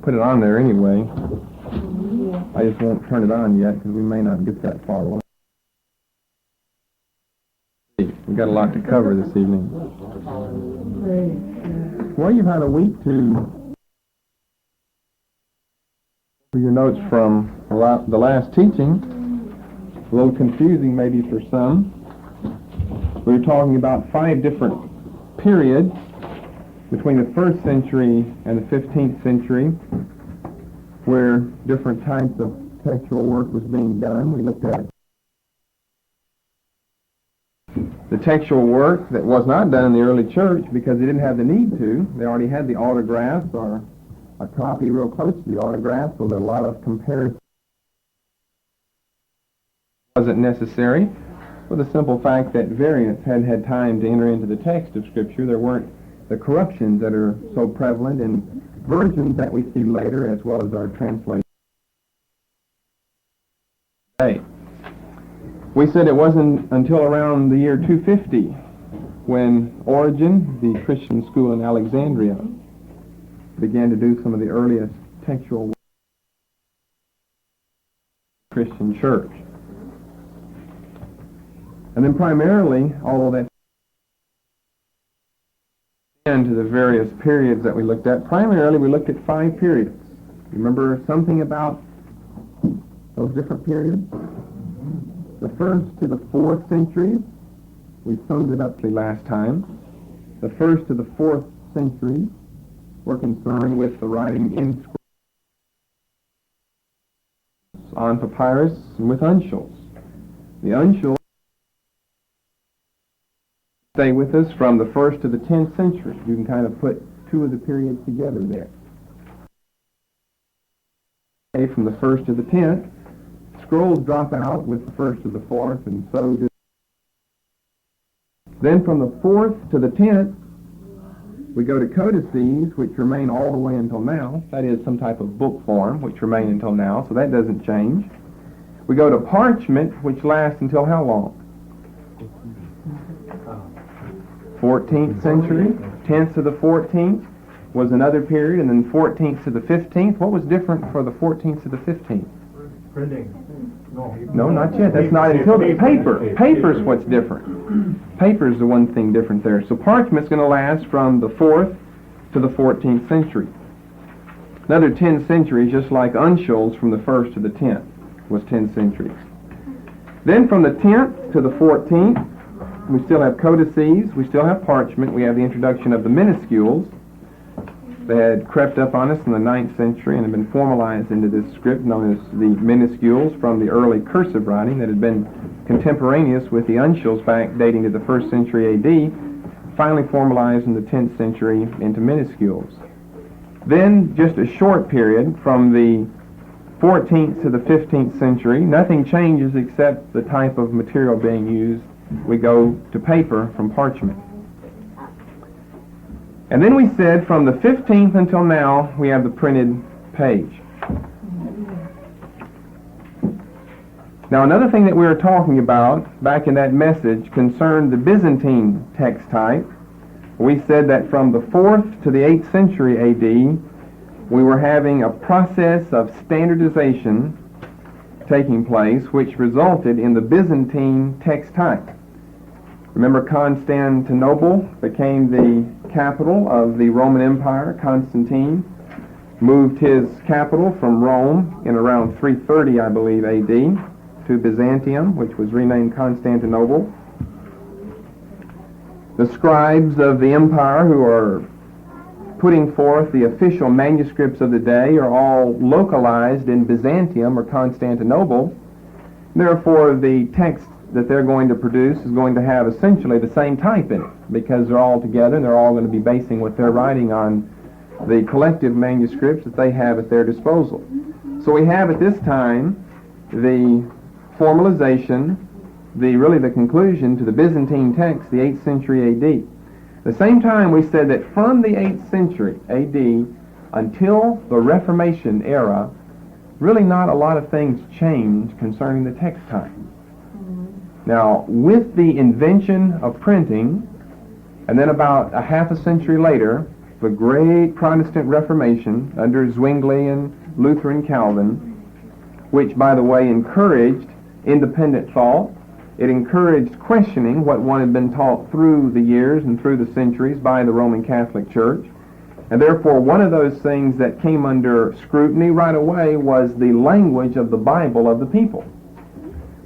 put it on there anyway. I just won't turn it on yet because we may not get that far. We've got a lot to cover this evening. Well, you've had a week to for your notes from the last teaching. A little confusing maybe for some. We were talking about 5 different periods between the 1st century and the 15th century where different types of textual work was being done. We looked at the textual work that was not done in the early church because they didn't have the need to. They already had the autographs or a copy real close to the autograph, so there are a lot of comparisons. Wasn't necessary for the simple fact that variants hadn't had time to enter into the text of Scripture. There weren't the corruptions that are so prevalent in versions that we see later, as well as our translation. Hey, we said it wasn't until around the year 250 when Origen, the Christian school in Alexandria, began to do some of the earliest textual work in the Christian church. And then primarily, although that into the various periods that we looked at, primarily we looked at 5 periods. Remember something about those different periods? The 1st to the 4th century, we summed it up the last time. The 1st to the 4th century were concerned with the writing in script on papyrus and with uncials. The uncials stay with us from the 1st to the 10th century. You can kind of put 2 of the periods together there. Okay, from the 1st to the 10th, scrolls drop out with the 1st to the 4th, and so do. Then from the 4th to the 10th, we go to codices, which remain all the way until now. That is some type of book form, which remain until now, so that doesn't change. We go to parchment, which lasts until how long? 14th century. 10th to the 14th was another period, and then 14th to the 15th. What was different for the 14th to the 15th? Printing. No, not yet. That's not until the paper. Paper's what's different. Paper's the one thing different there. So parchment's going to last from the 4th to the 14th century. Another 10 centuries, just like uncials from the 1st to the 10th, was 10 centuries. Then from the 10th to the 14th, we still have codices, we still have parchment, we have the introduction of the minuscules. They had crept up on us in the 9th century and had been formalized into this script known as the minuscules from the early cursive writing that had been contemporaneous with the uncials back dating to the 1st century AD, finally formalized in the 10th century into minuscules. Then, just a short period from the 14th to the 15th century, nothing changes except the type of material being used. We go to paper from parchment. And then we said from the 15th until now, we have the printed page. Now, another thing that we were talking about back in that message concerned the Byzantine text type. We said that from the 4th to the 8th century AD, we were having a process of standardization taking place, which resulted in the Byzantine text type. Remember, Constantinople became the capital of the Roman Empire. Constantine moved his capital from Rome in around 330, I believe, AD, to Byzantium, which was renamed Constantinople. The scribes of the empire who are putting forth the official manuscripts of the day are all localized in Byzantium or Constantinople. Therefore, the text that they're going to produce is going to have essentially the same type in it because they're all together and they're all going to be basing what they're writing on the collective manuscripts that they have at their disposal. So we have at this time the formalization, really the conclusion to the Byzantine text, the 8th century AD. At the same time, we said that from the 8th century AD until the Reformation era, really not a lot of things changed concerning the text type. Now, with the invention of printing, and then about a half a century later, the great Protestant Reformation under Zwingli and Luther and Calvin, which, by the way, encouraged independent thought. It encouraged questioning what one had been taught through the years and through the centuries by the Roman Catholic Church. And therefore, one of those things that came under scrutiny right away was the language of the Bible of the people,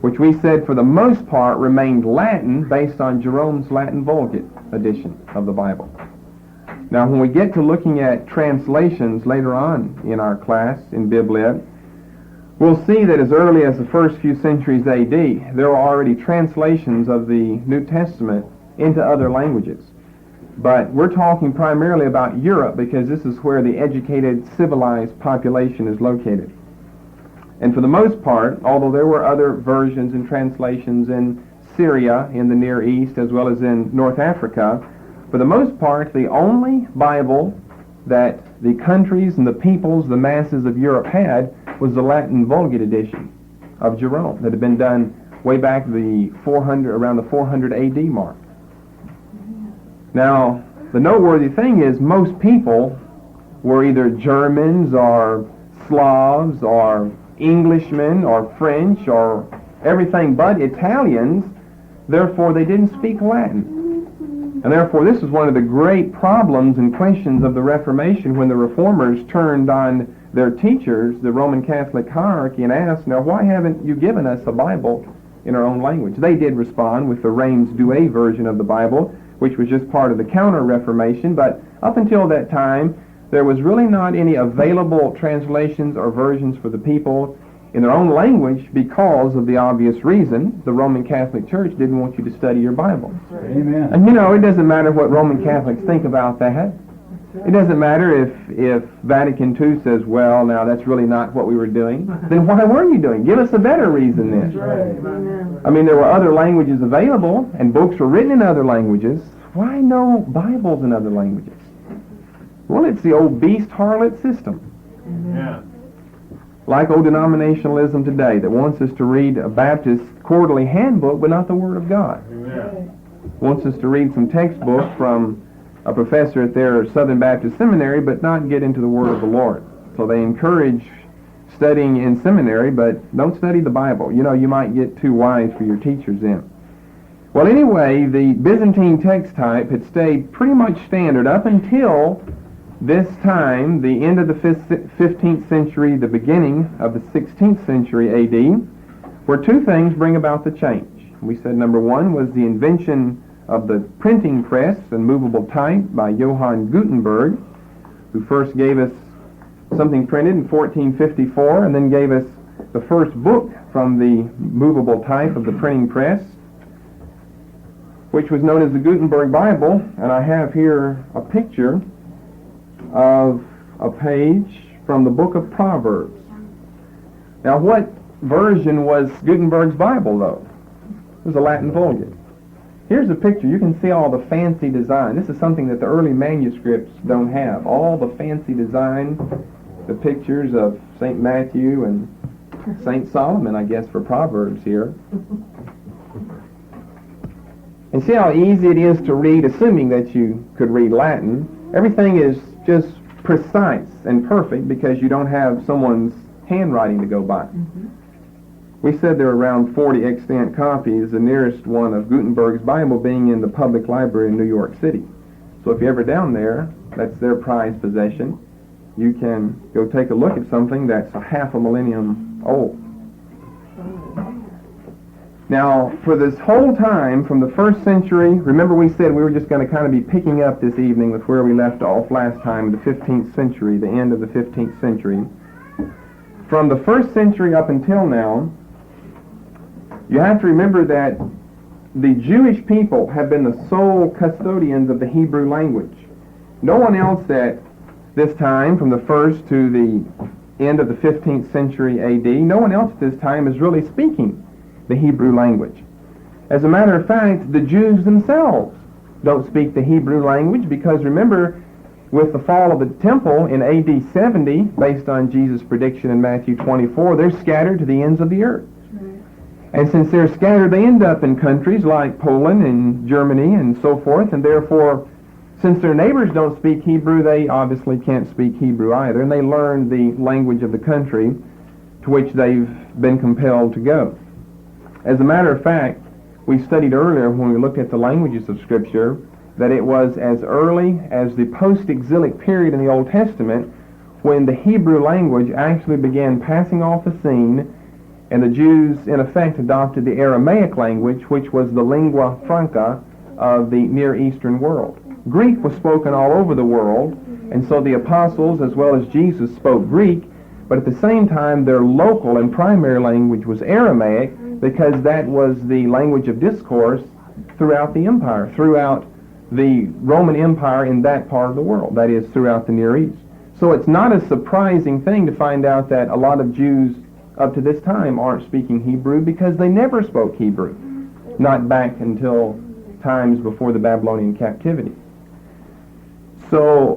which we said for the most part remained Latin based on Jerome's Latin Vulgate edition of the Bible. Now, when we get to looking at translations later on in our class in Bib Lit, we'll see that as early as the first few centuries A.D., there were already translations of the New Testament into other languages. But we're talking primarily about Europe because this is where the educated, civilized population is located. And for the most part, although there were other versions and translations in Syria, in the Near East, as well as in North Africa, for the most part, the only Bible that the countries and the peoples, the masses of Europe had was the Latin Vulgate edition of Jerome that had been done way back around the 400 AD mark. Now, the noteworthy thing is most people were either Germans or Slavs or Englishmen or French or everything but Italians. Therefore, they didn't speak Latin. And therefore, this is one of the great problems and questions of the Reformation when the Reformers turned on their teachers, the Roman Catholic hierarchy, and asked, now, why haven't you given us a Bible in our own language? They did respond with the Reims Douay version of the Bible, which was just part of the Counter-Reformation, but up until that time, there was really not any available translations or versions for the people in their own language because of the obvious reason the Roman Catholic Church didn't want you to study your Bible. Amen. And it doesn't matter what Roman Catholics think about that. It doesn't matter if Vatican II says, well, now that's really not what we were doing. Then why were you doing? Give us a better reason then. I mean, there were other languages available, and books were written in other languages. Why no Bibles in other languages? Well, it's the old beast harlot system. Yeah. Like old denominationalism today that wants us to read a Baptist quarterly handbook, but not the Word of God. Amen. Wants us to read some textbook from a professor at their Southern Baptist Seminary, but not get into the Word of the Lord. So they encourage studying in seminary, but don't study the Bible. You might get too wise for your teachers then. Well, anyway, the Byzantine text type had stayed pretty much standard up until this time, the end of the 15th century, the beginning of the 16th century A.D., where two things bring about the change. We said number one was the invention of the printing press and movable type by Johann Gutenberg, who first gave us something printed in 1454 and then gave us the first book from the movable type of the printing press, which was known as the Gutenberg Bible. And I have here a picture of a page from the book of Proverbs. Now, what version was Gutenberg's Bible, though? It was a Latin Vulgate. Here's a picture. You can see all the fancy design. This is something that the early manuscripts don't have. All the fancy design, the pictures of St. Matthew and St. Solomon, I guess, for Proverbs here. And see how easy it is to read, assuming that you could read Latin. Everything is just precise and perfect because you don't have someone's handwriting to go by. We said there are around 40 extant copies, the nearest one of Gutenberg's Bible being in the public library in New York City. So if you're ever down there, that's their prized possession. You can go take a look at something that's a half a millennium old. Now, for this whole time, from the first century, remember we said we were just going to kind of be picking up this evening with where we left off last time, the 15th century, the end of the 15th century. From the first century up until now, you have to remember that the Jewish people have been the sole custodians of the Hebrew language. No one else at this time, from the first to the end of the 15th century A.D., no one else at this time is really speaking the Hebrew language. As a matter of fact, the Jews themselves don't speak the Hebrew language because, remember, with the fall of the temple in A.D. 70, based on Jesus' prediction in Matthew 24, they're scattered to the ends of the earth. And since they're scattered, they end up in countries like Poland and Germany and so forth, and therefore Since their neighbors don't speak Hebrew, they obviously can't speak Hebrew either, and they learn the language of the country to which they've been compelled to go. As a matter of fact, we studied earlier when we looked at the languages of Scripture that it was as early as the post-exilic period in the Old Testament when the Hebrew language actually began passing off the scene, and the Jews, in effect, adopted the Aramaic language, which was the lingua franca of the Near Eastern world. Greek was spoken all over the world, and so the apostles, as well as Jesus, spoke Greek, but at the same time, their local and primary language was Aramaic, because that was the language of discourse throughout the empire, throughout the Roman Empire in that part of the world, that is, throughout the Near East. So it's not a surprising thing to find out that a lot of Jews up to this time aren't speaking Hebrew, because they never spoke Hebrew, not back until times before the Babylonian captivity. So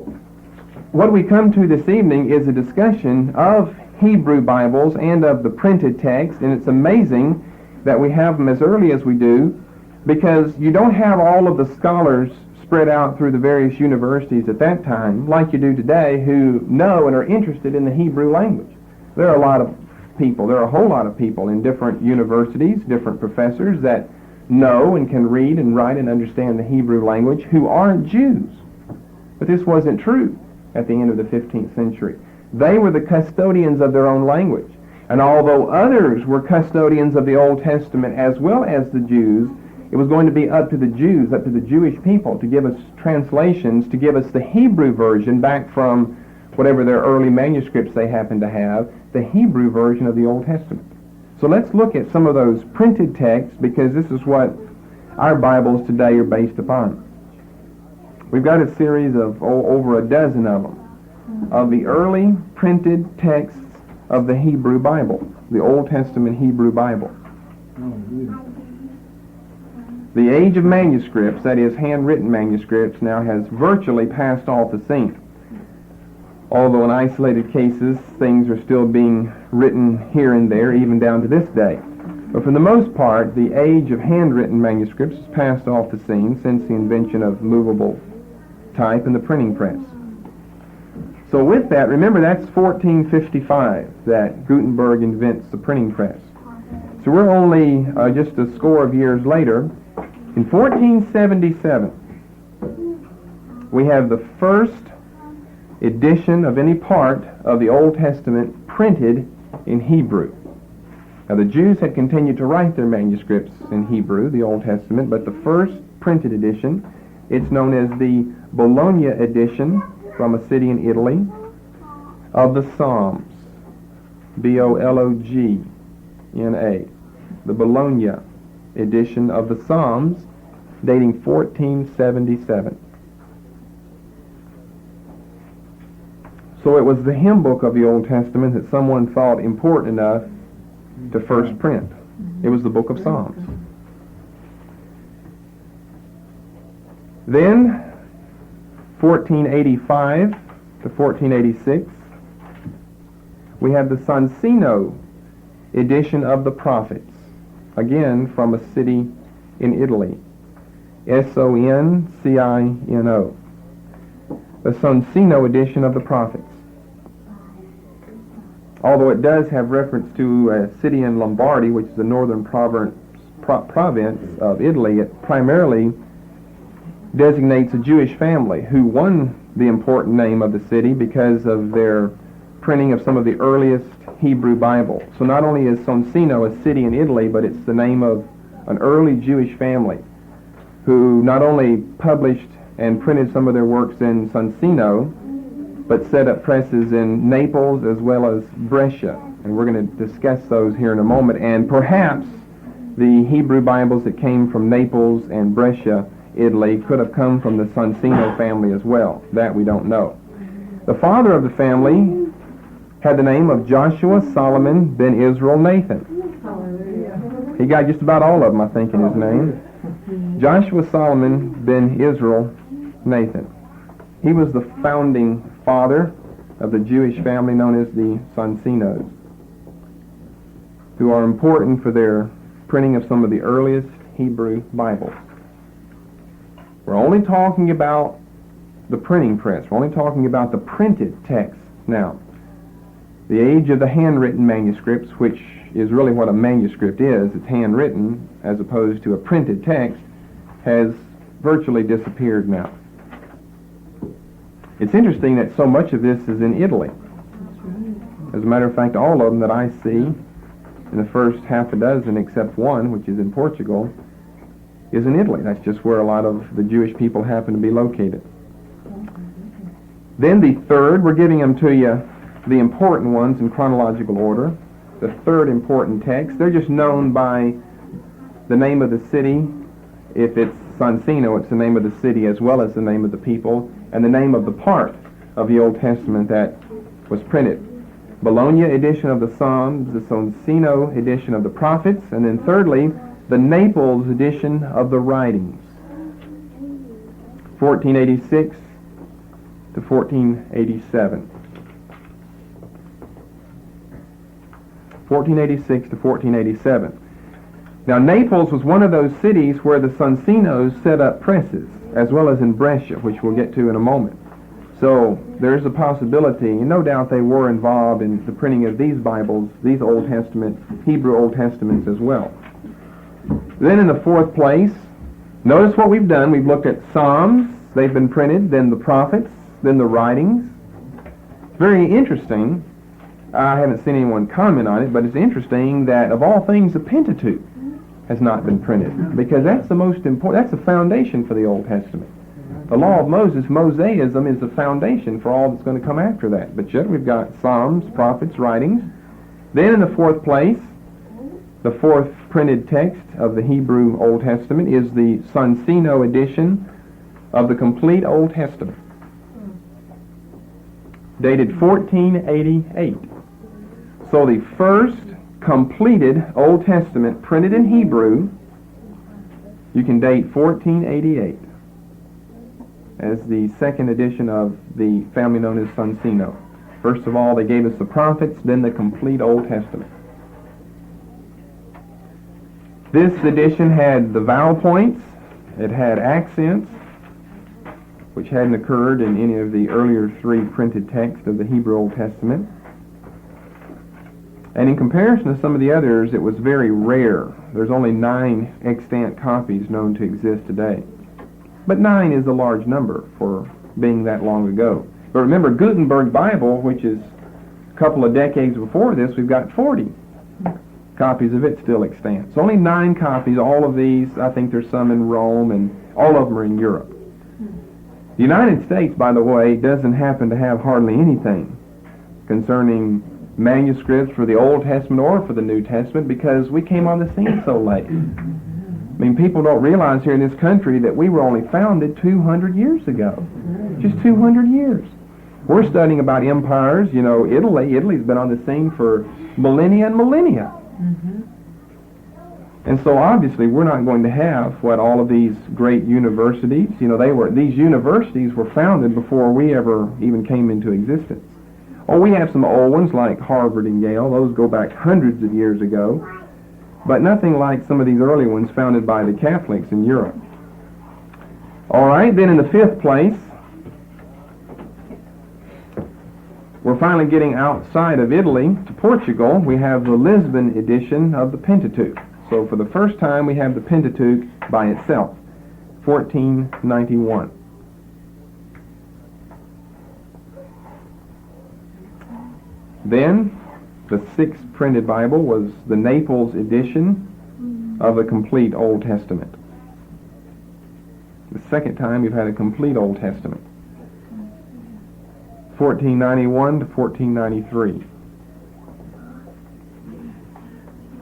what we come to this evening is a discussion of Hebrew Bibles and of the printed text, and it's amazing that we have them as early as we do, because you don't have all of the scholars spread out through the various universities at that time like you do today who know and are interested in the Hebrew language. There are a lot of people, there are a whole lot of people in different universities, different professors that know and can read and write and understand the Hebrew language who aren't Jews. But this wasn't true at the end of the 15th century. They were the custodians of their own language. And although others were custodians of the Old Testament as well as the Jews, it was going to be up to the Jews, up to the Jewish people, to give us translations, to give us the Hebrew version back from whatever their early manuscripts they happened to have, the Hebrew version of the Old Testament. So let's look at some of those printed texts, because this is what our Bibles today are based upon. We've got a series of over a dozen of them, of the early printed texts of the Hebrew Bible, the Old Testament Hebrew Bible. The age of manuscripts, that is handwritten manuscripts, now has virtually passed off the scene. Although in isolated cases, things are still being written here and there, even down to this day. But for the most part, the age of handwritten manuscripts has passed off the scene since the invention of movable type and the printing press. So with that, remember that's 1455 that Gutenberg invents the printing press. So we're only just a score of years later. In 1477, we have the first edition of any part of the Old Testament printed in Hebrew. Now the Jews had continued to write their manuscripts in Hebrew, the Old Testament, but the first printed edition, it's known as the Bologna edition, from a city in Italy, of the Psalms, Bologna, the Bologna edition of the Psalms, dating 1477. So it was the hymn book of the Old Testament that someone thought important enough to first print. It was the book of Psalms. Then, 1485 to 1486, we have the Soncino edition of the prophets, again from a city in Italy, Soncino, the Soncino edition of the prophets. Although it does have reference to a city in Lombardy, which is the northern province of Italy, it primarily designates a Jewish family who won the important name of the city because of their printing of some of the earliest Hebrew Bible. So not only is Soncino a city in Italy, but it's the name of an early Jewish family who not only published and printed some of their works in Soncino, but set up presses in Naples as well as Brescia. And we're going to discuss those here in a moment. And perhaps the Hebrew Bibles that came from Naples and Brescia, Italy, could have come from the Soncino family as well. That we don't know. The father of the family had the name of Joshua Solomon ben Israel Nathan. He got just about all of them, I think, in his name. Joshua Solomon ben Israel Nathan. He was the founding father of the Jewish family known as the Soncinos, who are important for their printing of some of the earliest Hebrew Bibles. We're only talking about the printing press. We're only talking about the printed text now. The age of the handwritten manuscripts, which is really what a manuscript is, it's handwritten as opposed to a printed text, has virtually disappeared now. It's interesting that so much of this is in Italy. As a matter of fact, all of them that I see in the first half a dozen, except one, which is in Portugal, is in Italy. That's just where a lot of the Jewish people happen to be located. Then the third, we're giving them to you, the important ones in chronological order. The third important text, they're just known by the name of the city. If it's Soncino, it's the name of the city as well as the name of the people and the name of the part of the Old Testament that was printed. Bologna edition of the Psalms, the Soncino edition of the prophets, and then thirdly, the Naples edition of the writings, 1486 to 1487. 1486 to 1487. Now, Naples was one of those cities where the Soncinos set up presses, as well as in Brescia, which we'll get to in a moment. So there's a possibility, and no doubt they were involved in the printing of these Bibles, these Old Testament, Hebrew Old Testaments as well. Then in the fourth place, notice what we've done. We've looked at Psalms, they've been printed, then the prophets, then the writings. Very interesting. I haven't seen anyone comment on it, but it's interesting that of all things, the Pentateuch has not been printed, because that's the most important, that's the foundation for the Old Testament. The law of Moses, Mosaism, is the foundation for all that's going to come after that. But yet we've got Psalms, prophets, writings. Then in the fourth place, the fourth printed text of the Hebrew Old Testament is the Soncino edition of the complete Old Testament, dated 1488. So the first completed Old Testament printed in Hebrew, you can date 1488 as the second edition of the family known as Soncino. First of all, they gave us the prophets, then the complete Old Testament. This edition had the vowel points, it had accents, which hadn't occurred in any of the earlier three printed texts of the Hebrew Old Testament. And in comparison to some of the others, it was very rare. There's only 9 extant copies known to exist today. But 9 is a large number for being that long ago. But remember, Gutenberg Bible, which is a couple of decades before this, we've got 40 copies of it still extant. So only 9 copies. All of these, I think there's some in Rome, and all of them are in Europe. The United States, by the way, doesn't happen to have hardly anything concerning manuscripts for the Old Testament or for the New Testament, because we came on the scene so late. I mean, people don't realize here in this country that we were only founded 200 years ago. Just 200 years. We're studying about empires. You know, Italy's been on the scene for millennia and millennia. And so obviously we're not going to have what all of these great universities, you know, these universities were founded before we ever even came into existence. Oh, we have some old ones like Harvard and Yale. Those go back hundreds of years ago. But nothing like some of these early ones founded by the Catholics in Europe. All right, then in the fifth place, we're finally getting outside of Italy to Portugal. We have the Lisbon edition of the Pentateuch. So for the first time, we have the Pentateuch by itself, 1491. Then, the sixth printed Bible was the Naples edition of the complete Old Testament. The second time we've had a complete Old Testament, 1491 to 1493.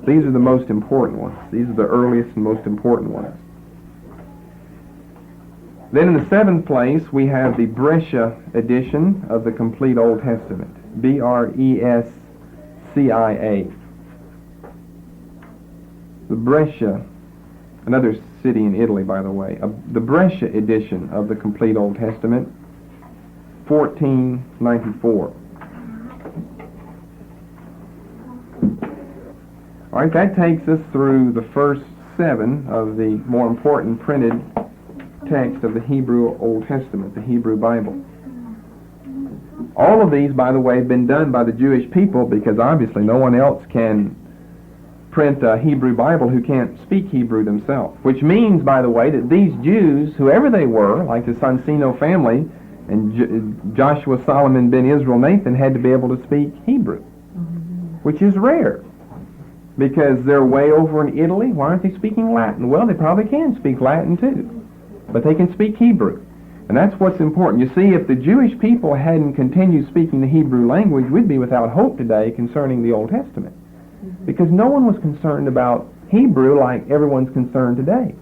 These are the most important ones. These are the earliest and most important ones. Then in the seventh place, we have the Brescia edition of the complete Old Testament, Brescia. The Brescia, another city in Italy, by the way, the Brescia edition of the complete Old Testament, 1494. All right, that takes us through the first 7 of the more important printed text of the Hebrew Old Testament, the Hebrew Bible. All of these, by the way, have been done by the Jewish people because obviously no one else can print a Hebrew Bible who can't speak Hebrew themselves. Which means, by the way, that these Jews, whoever they were, like the Sansino family, and Joshua, Solomon, Ben Israel, Nathan, had to be able to speak Hebrew, which is rare. Because they're way over in Italy, why aren't they speaking Latin? Well, they probably can speak Latin too, but they can speak Hebrew. And that's what's important. You see, if the Jewish people hadn't continued speaking the Hebrew language, we'd be without hope today concerning the Old Testament. Because no one was concerned about Hebrew like everyone's concerned today.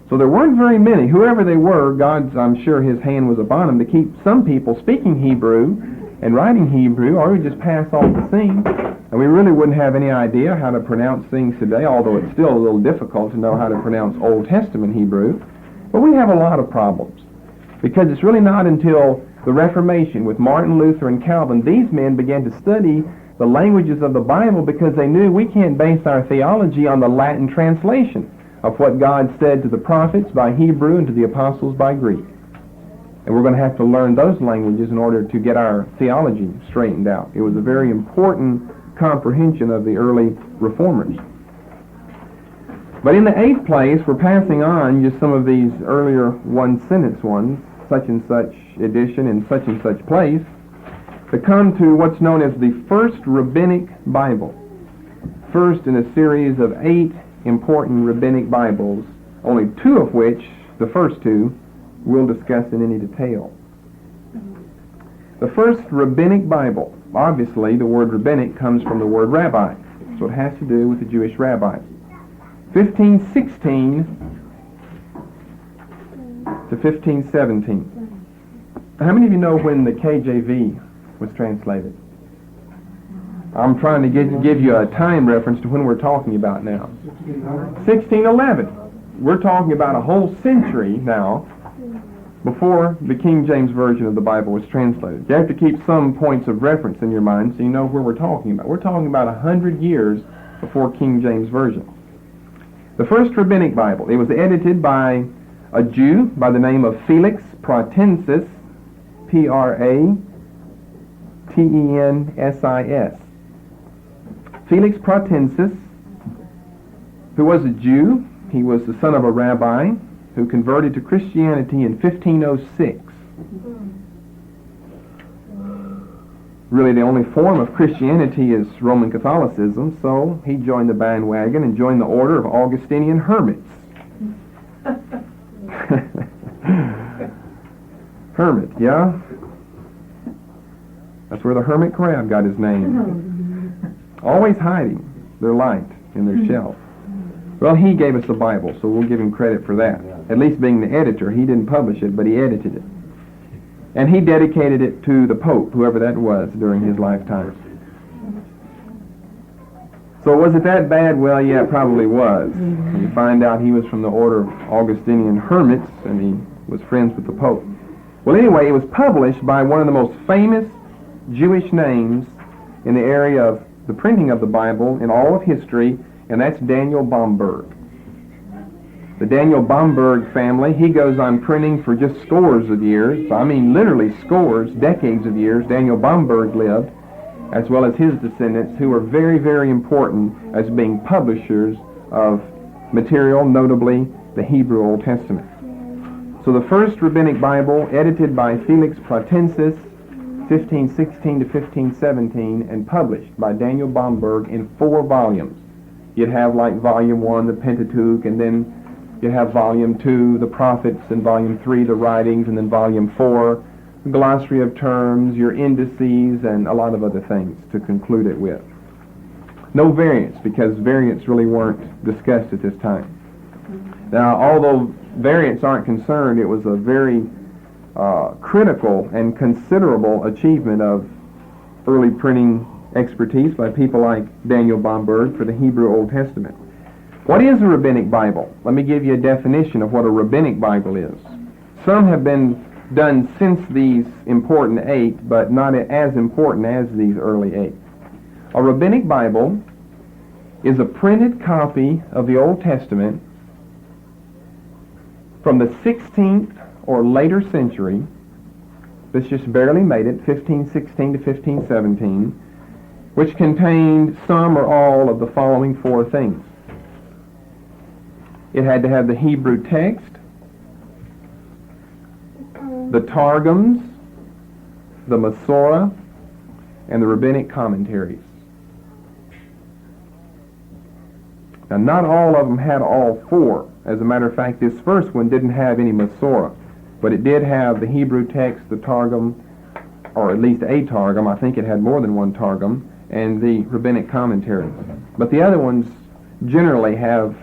So there weren't very many. Whoever they were, God's, I'm sure his hand was upon them to keep some people speaking Hebrew and writing Hebrew, or we'd just pass off the scene. And we really wouldn't have any idea how to pronounce things today, although it's still a little difficult to know how to pronounce Old Testament Hebrew. But we have a lot of problems. Because it's really not until the Reformation with Martin Luther and Calvin, these men began to study the languages of the Bible because they knew we can't base our theology on the Latin translation of what God said to the prophets by Hebrew and to the apostles by Greek. And we're going to have to learn those languages in order to get our theology straightened out. It was a very important comprehension of the early reformers. But in the 8th place, we're passing on just some of these earlier one-sentence ones, such and such edition in such and such place, to come to what's known as the First Rabbinic Bible. First in a series of 8 important Rabbinic Bibles, only 2 of which, the first 2, we'll discuss in any detail. The First Rabbinic Bible. Obviously, the word rabbinic comes from the word rabbi, so it has to do with the Jewish rabbis. 1516 to 1517. How many of you know when the KJV was translated? I'm trying to give you a time reference to when we're talking about now. 1611. We're talking about a whole century now before the King James Version of the Bible was translated. You have to keep some points of reference in your mind so you know where we're talking about. We're talking about 100 years before King James Version. The First Rabbinic Bible. It was edited by a Jew by the name of Felix Pratensis, Pratensis. Felix Pratensis, who was a Jew. He was the son of a rabbi who converted to Christianity in 1506. Really, the only form of Christianity is Roman Catholicism, so he joined the bandwagon and joined the order of Augustinian hermits. Hermit, yeah? That's where the hermit crab got his name. Always hiding their light in their shell. Well, he gave us the Bible, so we'll give him credit for that. At least being the editor. He didn't publish it, but he edited it. And he dedicated it to the Pope, whoever that was, during his lifetime. So was it that bad? Well, yeah, it probably was. You find out he was from the order of Augustinian hermits, and he was friends with the Pope. Well, anyway, it was published by one of the most famous Jewish names in the area of the printing of the Bible in all of history, and that's Daniel Bomberg. The Daniel Bomberg family, he goes on printing for just scores of years. I mean literally scores, decades of years. Daniel Bomberg lived, as well as his descendants, who were very, very important as being publishers of material, notably the Hebrew Old Testament. So the First Rabbinic Bible, edited by Felix Pratensis, 1516 to 1517, and published by Daniel Bomberg in 4 volumes. You'd have like Volume 1, the Pentateuch, and then you have Volume 2, the Prophets, and Volume 3, the Writings, and then Volume 4, the Glossary of Terms, your indices, and a lot of other things to conclude it with. No variants, because variants really weren't discussed at this time. Now, although variants aren't concerned, it was a very critical and considerable achievement of early printing expertise by people like Daniel Bomberg for the Hebrew Old Testament. What is a rabbinic Bible? Let me give you a definition of what a rabbinic Bible is. Some have been done since these important 8, but not as important as these early 8. A rabbinic Bible is a printed copy of the Old Testament from the 16th or later century, this just barely made it, 1516 to 1517, which contained some or all of the following four things. It had to have the Hebrew text, the Targums, the Masorah, and the rabbinic commentaries. Now, not all of them had all four. As a matter of fact, this first one didn't have any Masorah, but it did have the Hebrew text, the Targum, or at least a Targum. I think it had more than one Targum, and the rabbinic commentaries. But the other ones generally have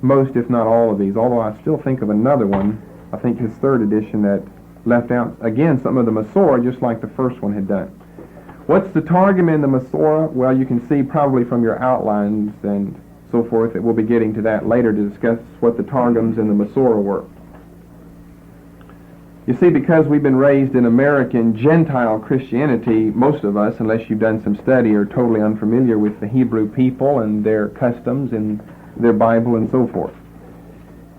most, if not all, of these, although I still think of another one, I think his third edition, that left out, again, some of the Masorah, just like the first one had done. What's the Targum and the Masorah? Well, you can see probably from your outlines and so forth that we'll be getting to that later to discuss what the Targums and the Masorah were. You see, because we've been raised in American Gentile Christianity, most of us, unless you've done some study, are totally unfamiliar with the Hebrew people and their customs and their Bible and so forth.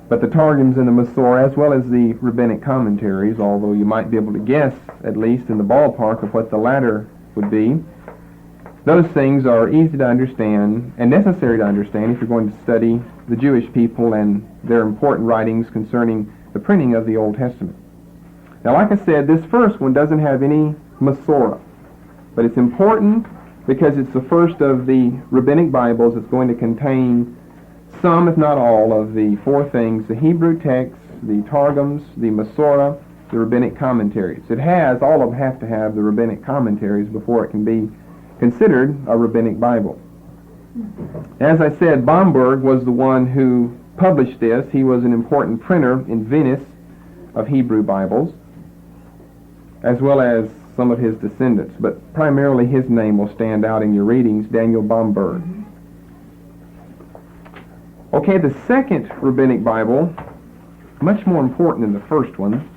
But the Targums and the Masorah, as well as the rabbinic commentaries, although you might be able to guess, at least in the ballpark, of what the latter would be, those things are easy to understand and necessary to understand if you're going to study the Jewish people and their important writings concerning the printing of the Old Testament. Now, like I said, this first one doesn't have any Masorah, but it's important because it's the first of the rabbinic Bibles that's going to contain some, if not all, of the four things: the Hebrew text, the Targums, the Masorah, the rabbinic commentaries. It has, all of them have to have the rabbinic commentaries before it can be considered a rabbinic Bible. As I said, Bomberg was the one who published this. He was an important printer in Venice of Hebrew Bibles, as well as some of his descendants, but primarily his name will stand out in your readings, Daniel Bomberg. Okay, the second rabbinic Bible, much more important than the first one.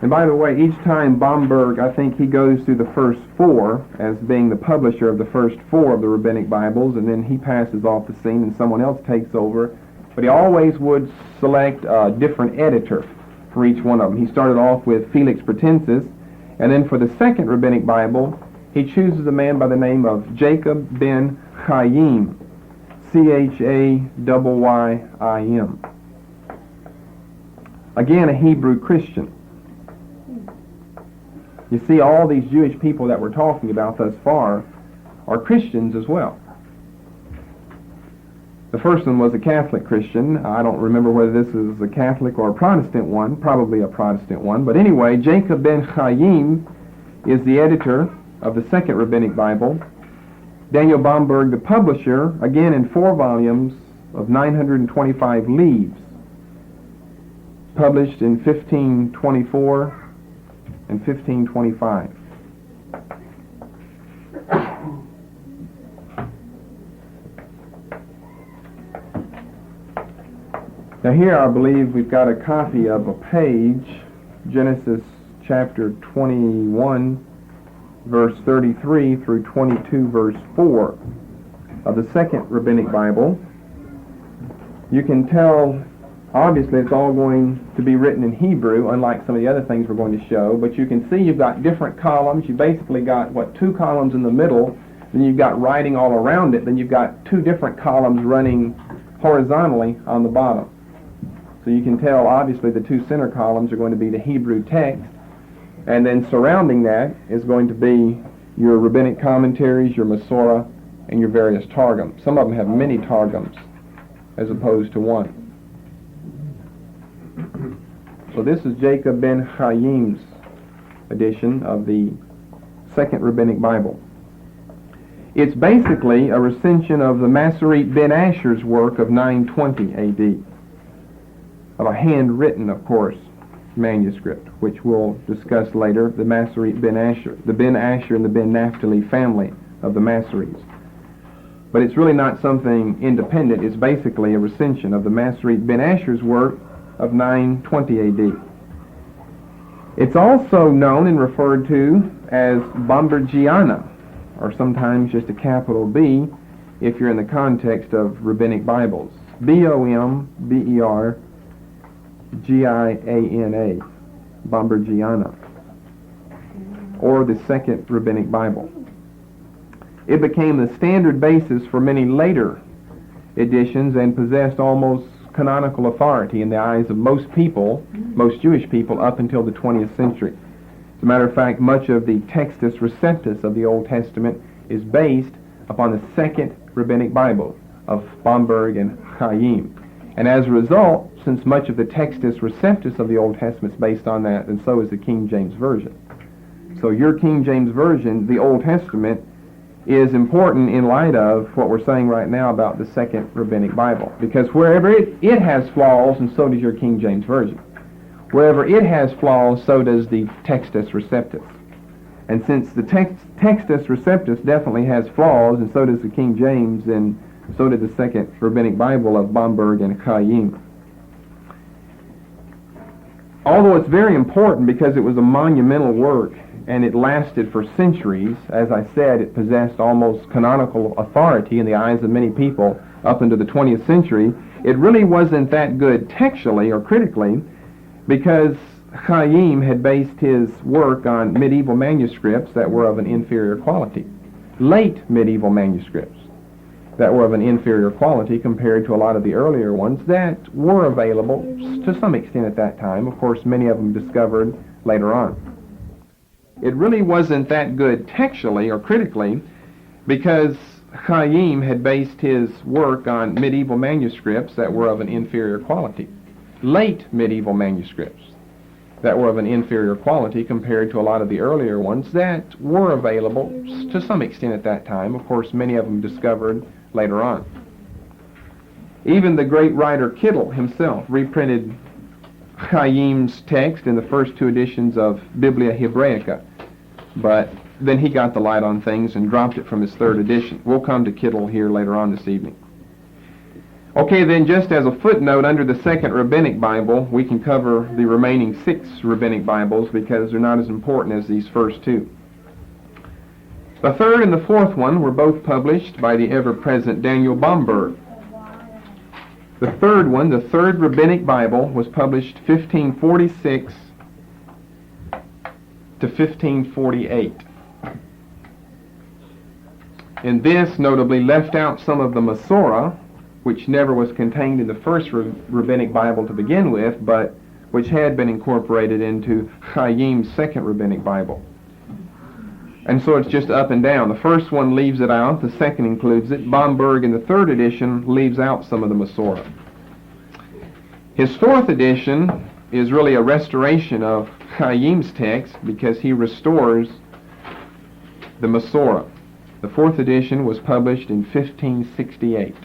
And by the way, each time Bomberg, I think he goes through the first four as being the publisher of the first four of the rabbinic Bibles, and then he passes off the scene and someone else takes over. But he always would select a different editor for each one of them. He started off with Felix Pratensis, and then for the second rabbinic Bible, he chooses a man by the name of Jacob ben Chaim, Chayyim. Again, a Hebrew Christian. You see, all these Jewish people that we're talking about thus far are Christians as well. The first one was a Catholic Christian. I don't remember whether this is a Catholic or a Protestant one, probably a Protestant one. But anyway, Jacob ben Chaim is the editor of the second rabbinic Bible. Daniel Bomberg, the publisher, again in 4 volumes of 925 leaves, published in 1524 and 1525. Now here I believe we've got a copy of a page, Genesis chapter 21, verse 33 through 22, verse 4 of the second rabbinic Bible. You can tell, obviously, it's all going to be written in Hebrew, unlike some of the other things we're going to show, but you can see you've got different columns. You basically got, 2 columns in the middle, then you've got writing all around it, then you've got 2 different columns running horizontally on the bottom. So you can tell, obviously, the 2 center columns are going to be the Hebrew text, and then surrounding that is going to be your rabbinic commentaries, your Masorah, and your various Targums. Some of them have many Targums as opposed to one. So this is Jacob ben Chaim's edition of the second rabbinic Bible. It's basically a recension of the Masoret ben Asher's work of 920 A.D., of a handwritten, of course, manuscript, which we'll discuss later, the Masoret ben Asher, the Ben Asher and the Ben Naphtali family of the Masoretes. But it's really not something independent. It's basically a recension of the Masoret ben Asher's work of 920 A.D. It's also known and referred to as Bombergiana, or sometimes just a capital B if you're in the context of rabbinic Bibles. Bombergiana, Bombergiana, or the Second Rabbinic Bible. It became the standard basis for many later editions and possessed almost canonical authority in the eyes of most people, most Jewish people, up until the 20th century. As a matter of fact, much of the Textus Receptus of the Old Testament is based upon the Second Rabbinic Bible of Bomberg and Chaim. And as a result, since much of the Textus Receptus of the Old Testament is based on that, and so is the King James Version. So your King James Version, the Old Testament, is important in light of what we're saying right now about the Second Rabbinic Bible. Because wherever it has flaws, and so does your King James Version. Wherever it has flaws, so does the Textus Receptus. And since the Textus Receptus definitely has flaws, and so does the King James, and so did the Second Rabbinic Bible of Bomberg and Chaim. Although it's very important because it was a monumental work, and it lasted for centuries. As I said, it possessed almost canonical authority in the eyes of many people up into the 20th century. It really wasn't that good textually or critically because Chaim had based his work on medieval manuscripts that were of an inferior quality. Late medieval manuscripts that were of an inferior quality compared to a lot of the earlier ones that were available to some extent at that time. Of course, many of them discovered later on. It really wasn't that good textually or critically because Chaim had based his work on medieval manuscripts that were of an inferior quality. Late medieval manuscripts that were of an inferior quality compared to a lot of the earlier ones that were available to some extent at that time. Of course, many of them discovered later on. Even the great writer Kittel himself reprinted Chaim's text in the first two editions of Biblia Hebraica, but then he got the light on things and dropped it from his third edition. We'll come to Kittel here later on this evening. Okay, then just as a footnote, under the Second Rabbinic Bible, we can cover the remaining 6 Rabbinic Bibles because they're not as important as these first 2. The third and the fourth one were both published by the ever-present Daniel Bomberg. The third one, the Third Rabbinic Bible, was published 1546 to 1548. And this notably left out some of the Masorah, which never was contained in the first Rabbinic Bible to begin with, but which had been incorporated into Chaim's Second Rabbinic Bible. And so it's just up and down. The first one leaves it out, the second includes it. Bomberg in the third edition leaves out some of the Masorah. His fourth edition is really a restoration of Chaim's text because he restores the Masorah. The fourth edition was published in 1568.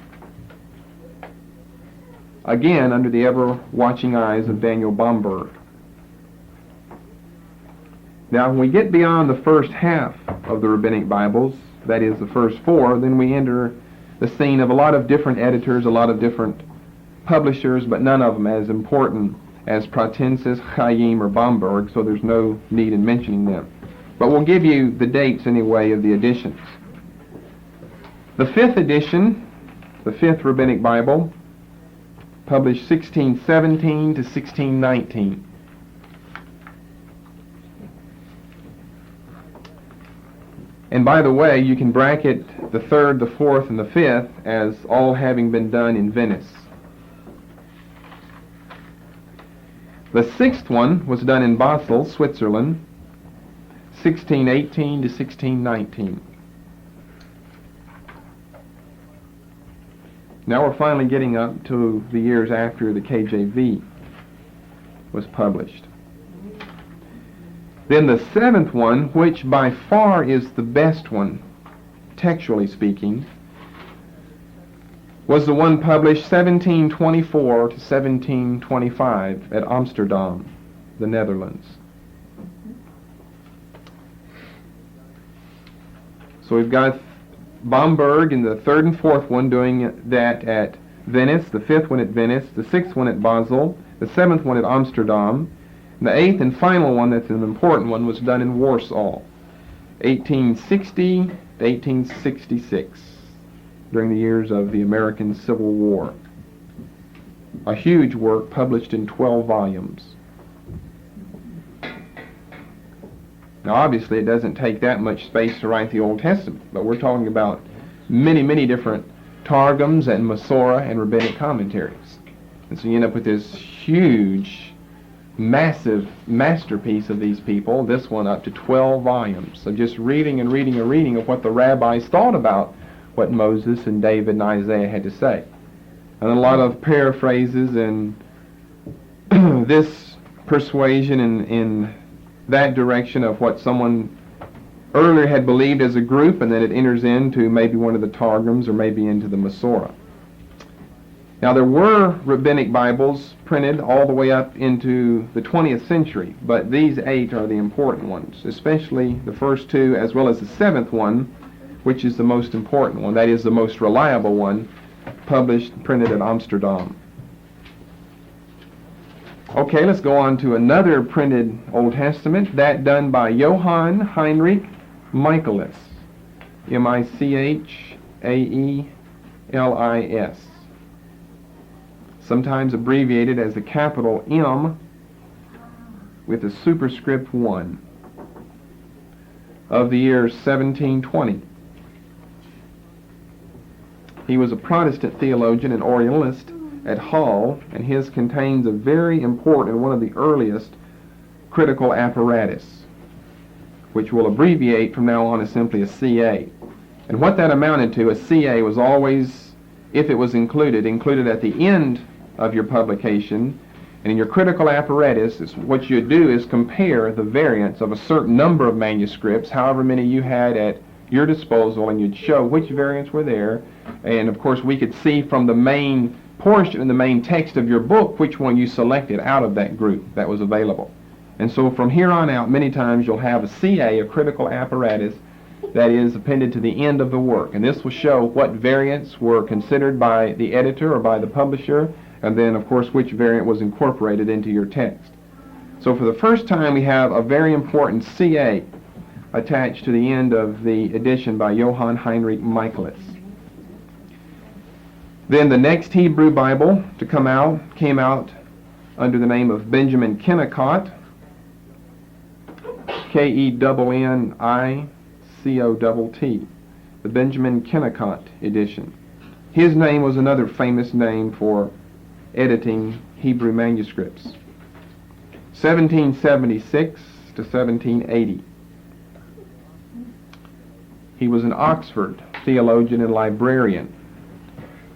Again, under the ever-watching eyes of Daniel Bomberg. Now, when we get beyond the first half of the Rabbinic Bibles, that is the first 4, then we enter the scene of a lot of different editors, a lot of different publishers, but none of them as important as Pratensis, Chaim, or Bomberg, so there's no need in mentioning them. But we'll give you the dates anyway of the editions. The fifth edition, the Fifth Rabbinic Bible, published 1617 to 1619. And by the way, you can bracket the third, the fourth, and the fifth as all having been done in Venice. The sixth one was done in Basel, Switzerland, 1618 to 1619. Now we're finally getting up to the years after the KJV was published. Then the seventh one, which by far is the best one, textually speaking, was the one published 1724 to 1725 at Amsterdam, the Netherlands. So we've got Bomberg in the third and fourth one doing that at Venice, the fifth one at Venice, the sixth one at Basel, the seventh one at Amsterdam, and the eighth and final one, that's an important one, was done in Warsaw, 1860 to 1866, during the years of the American Civil War. a huge work published in 12 volumes. Now obviously it doesn't take that much space to write the Old Testament, but we're talking about many, many different Targums and Masorah and rabbinic commentaries. And so you end up with this huge, massive masterpiece of these people, this one up to 12 volumes of just reading and reading and reading of what the rabbis thought about what Moses and David and Isaiah had to say. And a lot of paraphrases and this persuasion in that direction of what someone earlier had believed as a group, and then it enters into maybe one of the Targums or maybe into the Masorah. Now there were rabbinic Bibles printed all the way up into the 20th century, but these 8 are the important ones, especially the first 2 as well as the 7th one, which is the most important one. That is the most reliable one, published and printed at Amsterdam. Okay, let's go on to another printed Old Testament, that done by Johann Heinrich Michaelis, Michaelis, sometimes abbreviated as the capital M with a superscript 1, of the year 1720. He was a Protestant theologian and Orientalist at Hull, and his contains a very important, one of the earliest, critical apparatus, which we'll abbreviate from now on as simply a CA. And what that amounted to, a CA was always, if it was included at the end of your publication, and in your critical apparatus, what you'd do is compare the variants of a certain number of manuscripts, however many you had at your disposal, and you'd show which variants were there, and of course we could see from the main portion in the main text of your book which one you selected out of that group that was available. And so from here on out, many times you'll have a CA, a critical apparatus, that is appended to the end of the work. And this will show what variants were considered by the editor or by the publisher, and then of course which variant was incorporated into your text. So for the first time we have a very important CA attached to the end of the edition by Johann Heinrich Michaelis. Then the next Hebrew Bible to come out came out under the name of Benjamin Kennicott, Kennicott, the Benjamin Kennicott edition. His name was another famous name for editing Hebrew manuscripts. 1776 to 1780. He was an Oxford theologian and librarian.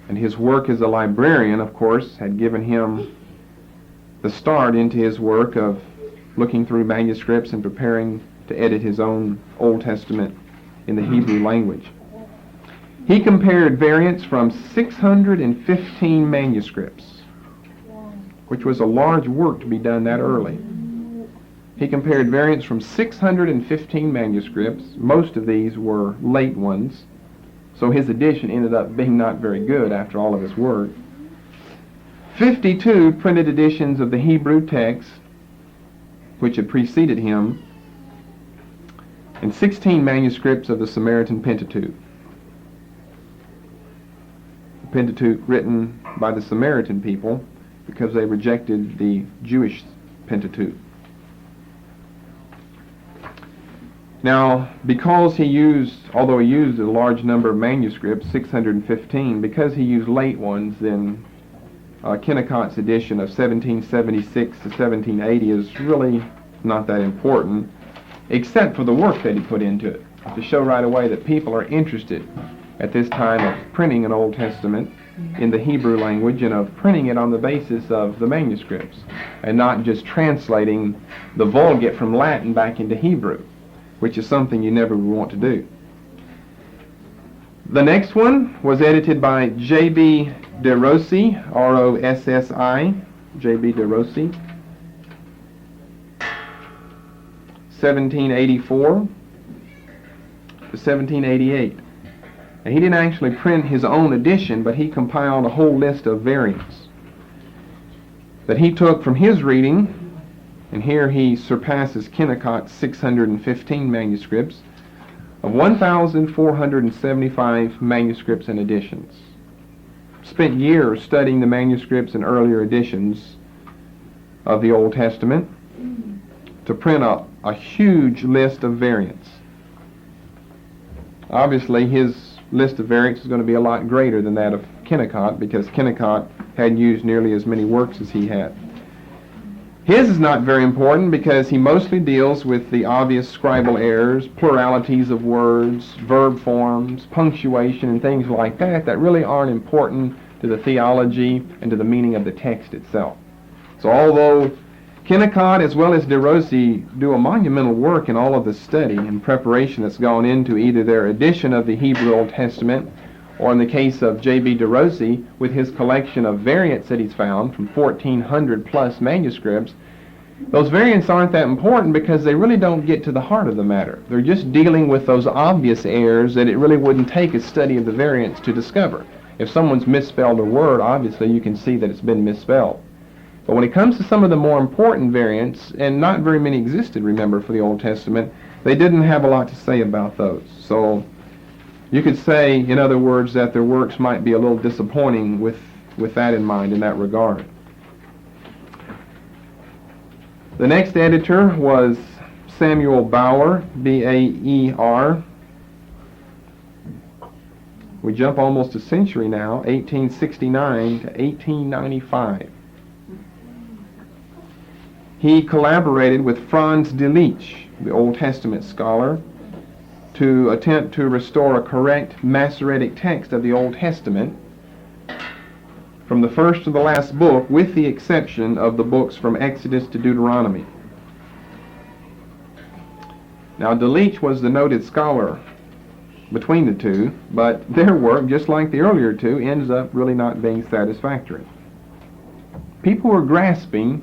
And his work as a librarian, of course, had given him the start into his work of looking through manuscripts and preparing to edit his own Old Testament in the Hebrew language. He compared variants from 615 manuscripts, which was a large work to be done that early. He compared variants from 615 manuscripts. Most of these were late ones, so his edition ended up being not very good after all of his work. 52 printed editions of the Hebrew text, which had preceded him, and 16 manuscripts of the Samaritan Pentateuch. The Pentateuch written by the Samaritan people because they rejected the Jewish Pentateuch. Now, because although he used a large number of manuscripts, 615, because he used late ones, then Kennicott's edition of 1776 to 1780 is really not that important, except for the work that he put into it, to show right away that people are interested at this time of printing an Old Testament in the Hebrew language and of printing it on the basis of the manuscripts, and not just translating the Vulgate from Latin back into Hebrew, which is something you never would want to do. The next one was edited by J.B. de Rossi, R-O-S-S-I, J.B. de Rossi, 1784 to 1788. And he didn't actually print his own edition, but he compiled a whole list of variants that he took from his reading. And here he surpasses Kennicott's 615 manuscripts of 1,475 manuscripts and editions. spent years studying the manuscripts and earlier editions of the Old Testament to print up a huge list of variants. Obviously, his list of variants is going to be a lot greater than that of Kennicott, because Kennicott hadn't used nearly as many works as he had. His is not very important because he mostly deals with the obvious scribal errors, pluralities of words, verb forms, punctuation, and things like that really aren't important to the theology and to the meaning of the text itself. So although Kennicott as well as De Rossi do a monumental work in all of the study and preparation that's gone into either their edition of the Hebrew Old Testament, or in the case of J.B. De Rossi, with his collection of variants that he's found from 1,400 plus manuscripts, those variants aren't that important because they really don't get to the heart of the matter. They're just dealing with those obvious errors that it really wouldn't take a study of the variants to discover. If someone's misspelled a word, obviously you can see that it's been misspelled. But when it comes to some of the more important variants, and not very many existed, remember, for the Old Testament, they didn't have a lot to say about those. So you could say, in other words, that their works might be a little disappointing with that in mind, in that regard. The next editor was Samuel Bauer, B-A-E-R. We jump almost a century now, 1869 to 1895. He collaborated with Franz Delitzsch, the Old Testament scholar, to attempt to restore a correct Masoretic text of the Old Testament from the first to the last book, with the exception of the books from Exodus to Deuteronomy. Now, Delitzsch was the noted scholar between the two, but their work, just like the earlier two, ends up really not being satisfactory. People were grasping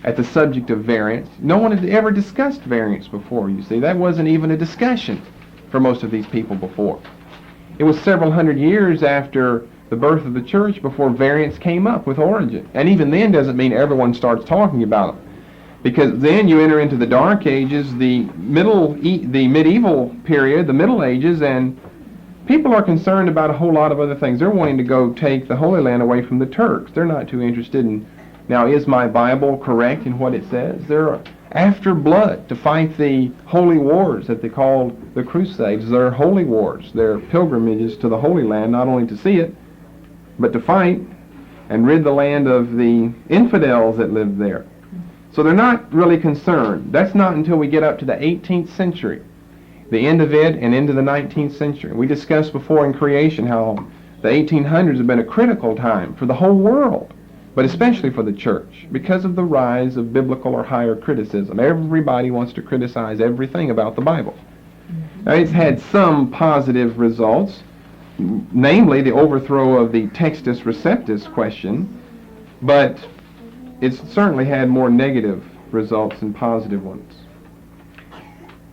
at the subject of variants. No one had ever discussed variants before, you see. That wasn't even a discussion for most of these people before. It was several hundred years after the birth of the church before variants came up with Origen. And even then doesn't mean everyone starts talking about them. Because then you enter into the Dark Ages, the medieval period, the Middle Ages, and people are concerned about a whole lot of other things. They're wanting to go take the Holy Land away from the Turks. They're not too interested in, now, is my Bible correct in what it says? They're after blood to fight the holy wars that they called the Crusades. They're holy wars. They're pilgrimages to the Holy Land, not only to see it, but to fight and rid the land of the infidels that lived there. So they're not really concerned. That's not until we get up to the 18th century, the end of it, and into the 19th century. We discussed before in creation how the 1800s have been a critical time for the whole world, but especially for the church, because of the rise of biblical or higher criticism. Everybody wants to criticize everything about the Bible. Now, it's had some positive results, namely the overthrow of the Textus Receptus question, but it's certainly had more negative results than positive ones.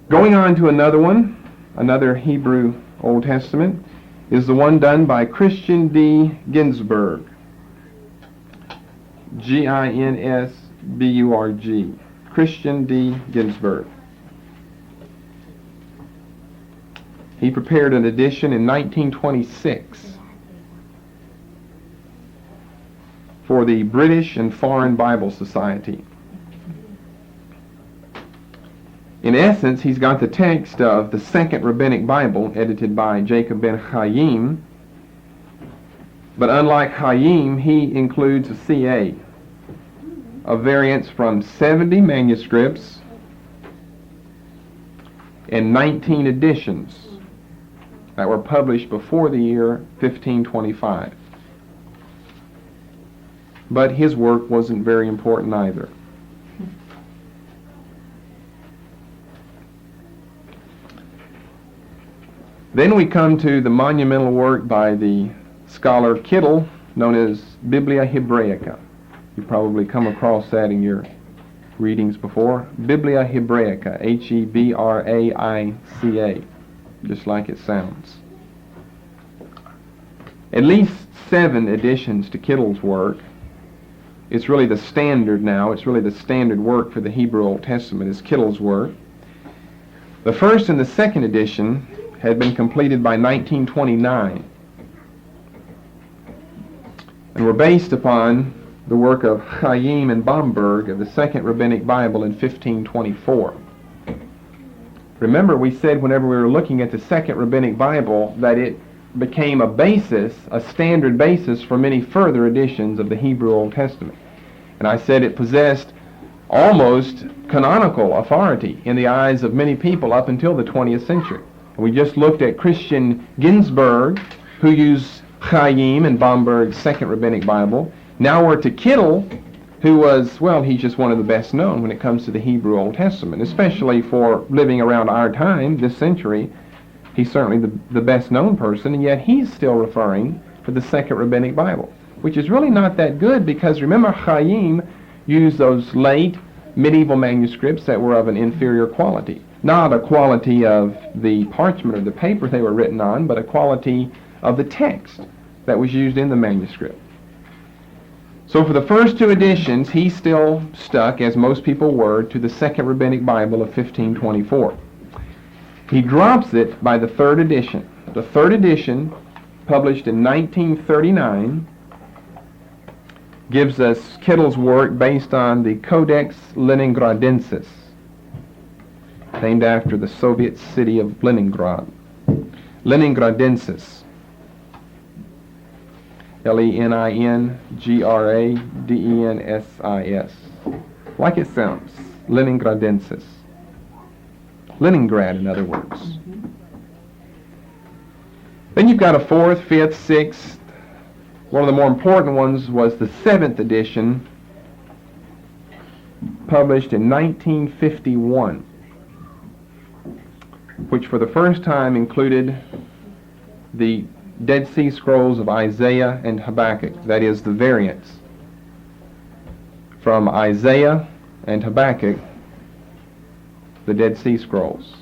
Going on to another one, another Hebrew Old Testament, is the one done by Christian D. Ginsburg. Ginsburg. Christian D. Ginsburg. He prepared an edition in 1926 for the British and Foreign Bible Society. In essence, he's got the text of the Second Rabbinic Bible, edited by Jacob ben Chaim, but unlike Chaim, he includes a CA of variants from 70 manuscripts and 19 editions that were published before the year 1525. But his work wasn't very important either. Then we come to the monumental work by the scholar Kittel, known as Biblia Hebraica. You've probably come across that in your readings before. Biblia Hebraica, Hebraica, just like it sounds. At least 7 additions to Kittel's work. It's really the standard now. It's really the standard work for the Hebrew Old Testament is Kittel's work. The first and the second edition had been completed by 1929. and were based upon the work of Chaim and Bamberg of the Second Rabbinic Bible in 1524. Remember, we said whenever we were looking at the Second Rabbinic Bible that it became a basis, a standard basis for many further editions of the Hebrew Old Testament. And I said it possessed almost canonical authority in the eyes of many people up until the 20th century. And we just looked at Christian Ginsburg, who used Chaim and Bamberg's Second Rabbinic Bible. Now we're to Kittel, who was, well, he's just one of the best known when it comes to the Hebrew Old Testament, especially for living around our time, this century. He's certainly the best known person, and yet he's still referring to the Second Rabbinic Bible, which is really not that good, because remember, Chaim used those late medieval manuscripts that were of an inferior quality. Not a quality of the parchment or the paper they were written on, but a quality of the text that was used in the manuscript. So for the first two editions, he still stuck, as most people were, to the Second Rabbinic Bible of 1524. He drops it by the third edition. The third edition, published in 1939, gives us Kittel's work based on the Codex Leningradensis, named after the Soviet city of Leningrad. Leningradensis. Leningradensis. Like it sounds. Leningradensis. Leningrad, in other words. Then you've got a fourth, fifth, sixth. One of the more important ones was the seventh edition, published in 1951, which for the first time included the Dead Sea Scrolls of Isaiah and Habakkuk, that is, the variants from Isaiah and Habakkuk, the Dead Sea Scrolls.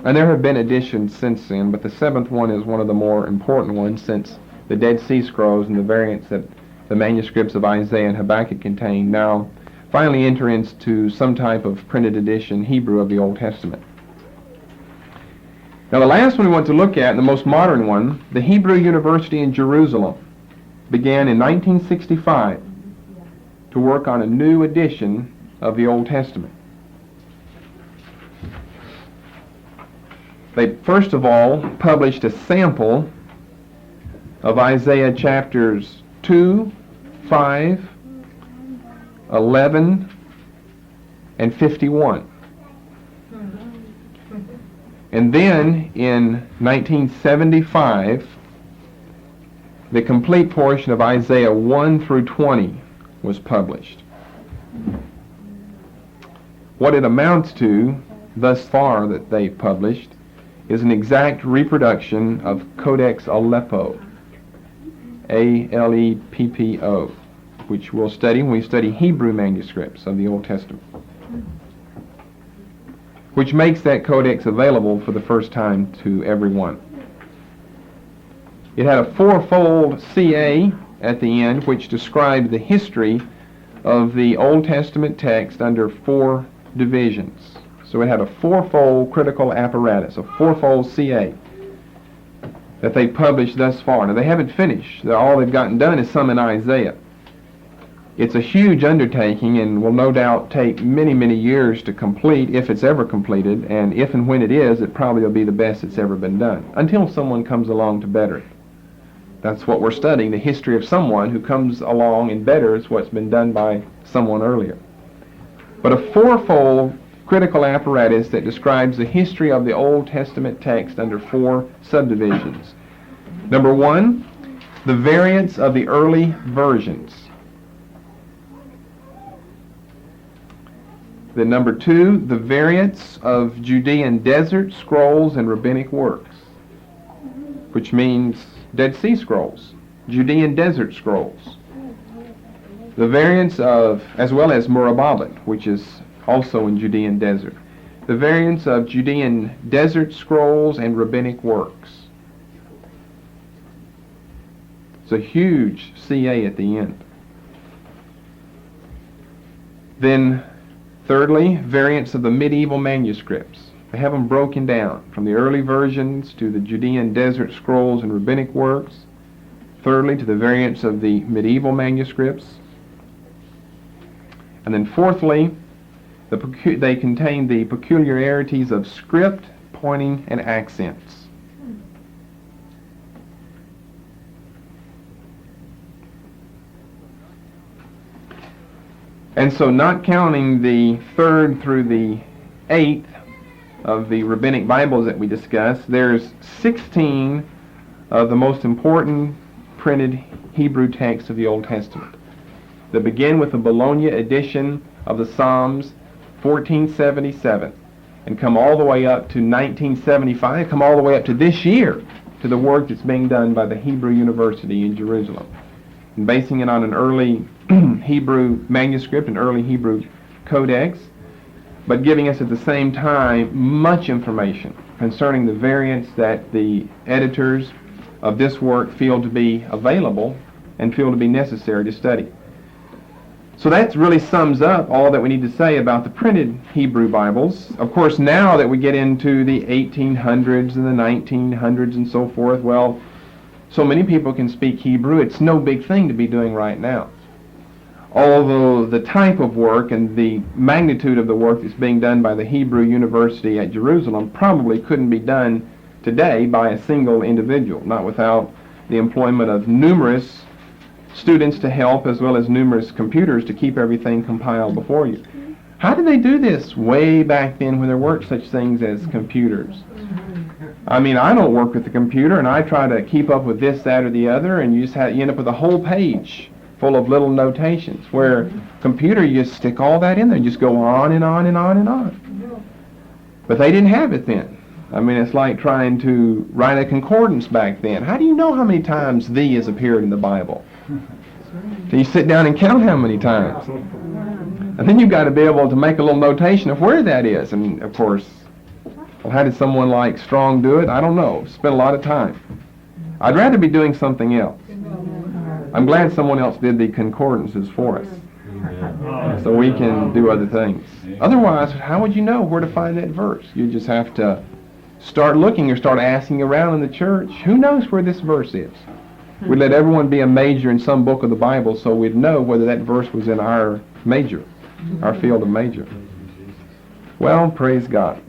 And there have been editions since then, but the seventh one is one of the more important ones, since the Dead Sea Scrolls and the variants that the manuscripts of Isaiah and Habakkuk contain now finally enter into some type of printed edition Hebrew of the Old Testament. Now the last one we want to look at, the most modern one, the Hebrew University in Jerusalem, began in 1965 to work on a new edition of the Old Testament. They first of all published a sample of Isaiah chapters 2, 5, 11, and 51. And then in 1975, the complete portion of Isaiah 1 through 20 was published. What it amounts to thus far that they published is an exact reproduction of Codex Aleppo, Aleppo, which we'll study when we study Hebrew manuscripts of the Old Testament, which makes that codex available for the first time to everyone. It had a fourfold CA at the end, which described the history of the Old Testament text under four divisions. So it had a fourfold critical apparatus, a fourfold CA that they published thus far. Now they haven't finished. All they've gotten done is some in Isaiah. It's a huge undertaking and will no doubt take many, many years to complete, if it's ever completed, and if and when it is, it probably will be the best it's ever been done, until someone comes along to better it. That's what we're studying, the history of someone who comes along and betters what's been done by someone earlier. But a fourfold critical apparatus that describes the history of the Old Testament text under four subdivisions. Number one, the variants of the early versions. Then number two, the variants of Judean desert scrolls and rabbinic works, which means Dead Sea Scrolls, Judean desert scrolls. The variants of, as well as Murababat, which is also in Judean desert. The variants of Judean desert scrolls and rabbinic works. It's a huge CA at the end. Then, thirdly, variants of the medieval manuscripts. They have them broken down from the early versions to the Judean desert scrolls and rabbinic works, Thirdly, to the variants of the medieval manuscripts. And then fourthly, they contain the peculiarities of script, pointing, and accents. And so, not counting the 3rd through the 8th of the rabbinic Bibles that we discussed, there's 16 of the most important printed Hebrew texts of the Old Testament that begin with the Bologna edition of the Psalms, 1477, and come all the way up to 1975, come all the way up to this year, to the work that's being done by the Hebrew University in Jerusalem, and basing it on an early Hebrew manuscript, an early Hebrew codex, but giving us at the same time much information concerning the variants that the editors of this work feel to be available and feel to be necessary to study. So that really sums up all that we need to say about the printed Hebrew Bibles. Of course, now that we get into the 1800s and the 1900s and so forth, well, so many people can speak Hebrew, it's no big thing to be doing right now. Although the type of work and the magnitude of the work that's being done by the Hebrew University at Jerusalem probably couldn't be done today by a single individual, not without the employment of numerous students to help, as well as numerous computers to keep everything compiled before you. How did they do this way back then when there weren't such things as computers? I mean, I don't work with the computer, and I try to keep up with this, that, or the other, and you end up with a whole page full of little notations, where computer, you just stick all that in there and just go on and on and on and on. But they didn't have it then. I mean, it's like trying to write a concordance back then. How do you know how many times "thee" has appeared in the Bible? So you sit down and count how many times. And then you've got to be able to make a little notation of where that is. And, of course, well, how did someone like Strong do it? I don't know. Spent a lot of time. I'd rather be doing something else. I'm glad someone else did the concordances for us, so we can do other things. Otherwise, how would you know where to find that verse? You just have to start looking or start asking around in the church. Who knows where this verse is? We'd let everyone be a major in some book of the Bible so we'd know whether that verse was in our major, our field of major. Well, praise God.